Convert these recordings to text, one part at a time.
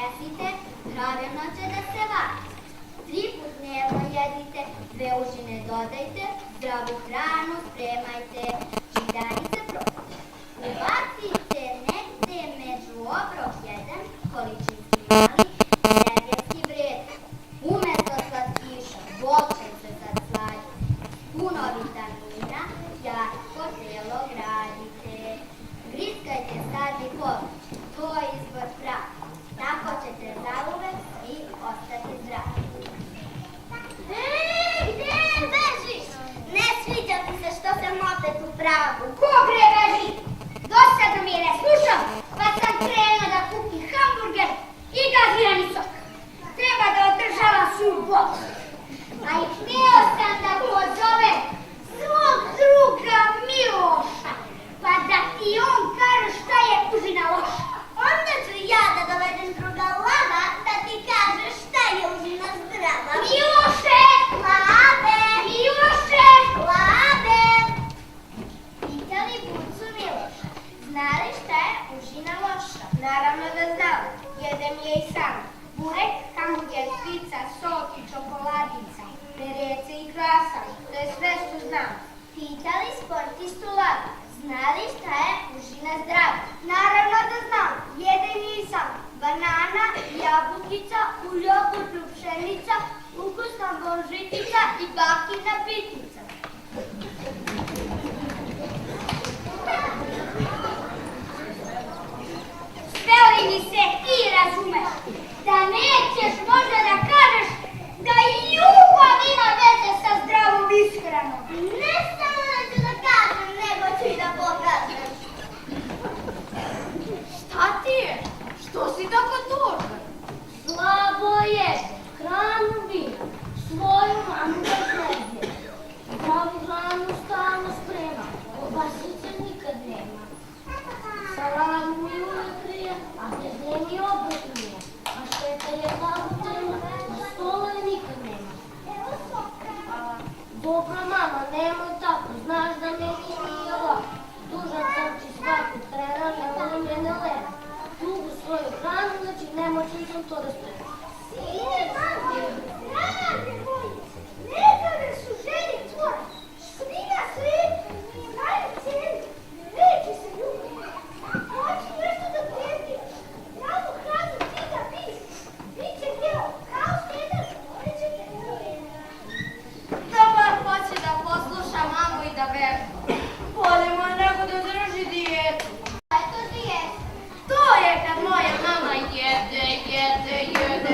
ponesite, pravilno će da se vati. 3 put dnevno jedite, 2 užine dodajte, zdravu hranu spremajte, žitarice probajte. Ubacite negde među obrok jedan količinski mali energetski vred. Umesto slatkiša, voće se sad sladi. Puno vitamina, jako telo gradite. Griskajte sad i povrće, to je izbor pravi. Tako ćete zauvek svi ostati zdravi. Gde bežiš? Ne sviđa ti se što sam opet u pravu. Ko bre beži? Dosadno mi je, ne slušam, pa sam krenuo da kupim hamburger i gazirani sok. Treba da održavam svu bocu. A i htio sam da pozovem svog druga Miloša, pa da ti on kaže šta je užina loša. Onda ću ja da dovedem druga Lava da ti kaže šta je užina zdrava. Miloše! Lave! Miloše! Lave! Pitali Bucu Miloša, znali šta je užina loša? Naravno da znali, jedem je i sam. Burek, hamburger, pizza, sok i čokoladica, perece i krasan, to je sve što znam. Pitali sportistu Lava, znali šta je užina zdrava? Naravno da znam, jedem je i sam. Banana, jabukica, u jogurtu pšenica, ukusna božitica i bakina pitnica. Sve li mi se ti razumeš? Da nećeš možda da kažeš da i ljubav ima veze sa zdravom ishranom. Ne samo da ću da kažem, nego ću i da pokažem. Šta ti je? Što si tako tužan? Slabo je, hranu bira, svoju mamu da sledje. Zdravu hranu stalno sprema, kobasice nikad nema. Salamu mi uvek krije, a bez nje mi opet nije. A šteta je glavu tema, na stolu je nikad nema. Dobra mama, nemoj tako, znaš da meni nije lako. Dužan sam ti svakog trena, ne volim je ne lena. Drugu svoju hranu, znači nemoćan sam to da spremam. Sine, mami, rade moji, ne zove su želje tvoje. Svi na svijetu imaju cijenu, neće se ljubiti. Hoći nešto da predviš, zdravu hranu ti da piš. Biće tijelo kao jedan poređenje uvijek. Dobar hoće da posluša mamu i da vežba. Bolje mu je nego da drži dijetu. Šta je to dijeta? To je kad moja mama jede, jede, jede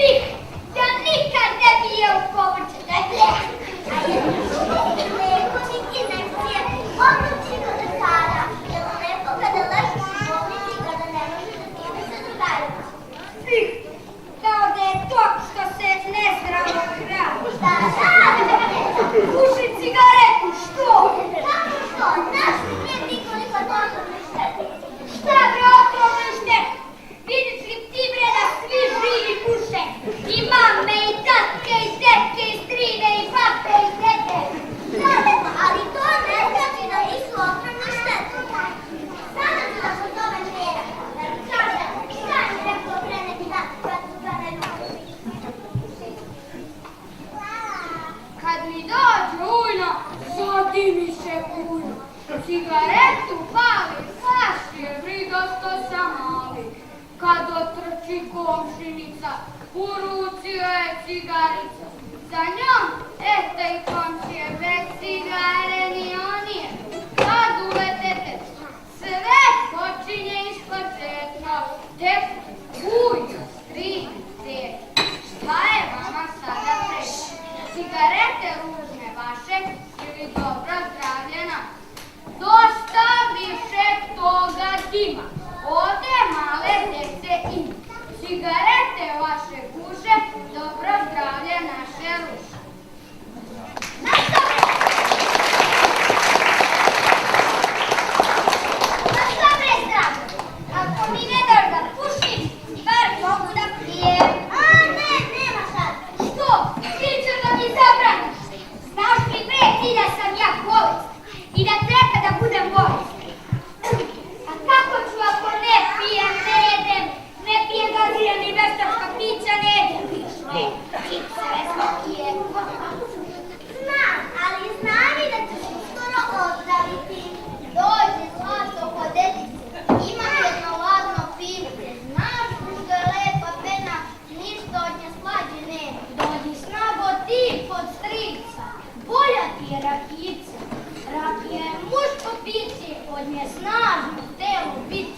svih da nikad ne bi jeo povrće, da je. A jedan lepo niti ne pije, odluči ga do sada, jer lepo kada leži u bolnici, kada ne može da time sa drugarima. Svih, kao da je to što se nezdravo hrani. Šta? Puši cigaretu, što? Kako što? Znaš li nije ti koliko toliko šteti? Šta bre otrovne šteti? Vidiš li ti bre da svi živi puše? I mame, i tatke, i tetke, i strine, i babe, i dete. Da, ali to ne znači da nisu otrovne štete. Sada ću da pozovem Mera, da mi kaže šta mi rekao pre neki dan kad su ga ne ljubi. Kad mi dođe ujno, zadimi se puno. Cigaretu pali, baš je briga što sam mali. Kad otrči komšinica, u ruci je cigarica. Za njom, ete i komšije, bez cigare ni on je. Kad uletete, sve počinje ispočetka. Tek, ujno, strin, tek. Šta je vama sada preći? Cigarete ružne vaše ili dobro zdravljena? Dosta više toga dima, ovdje male djece ima. Cigarete vaše guše, dobro zdravlje naše ruše. Šta bre zdravo? Ako mi ne daš da pušim, bar mogu da pijem. A ne, nema sad. Što? Ti ćeš da mi zabraniš. Znaš li bre ti da sam ja bolest i da treba da budem bolest. A kako ću ako ne pijem, ne jedem, ne pijem gazirani veštačka pića, ne jedem više. Čipseve smokije. Znam, ali znam i da ćeš uskoro ozdraviti. Dođi zlato kod dedice, ima jedno ladno pivce. Znaš što je lepa pena, ništa od nje slađe nema. Dođi snago ti kod strica, bolja ti je rakica. Rakija je muško piće, od nje snažno telo biti.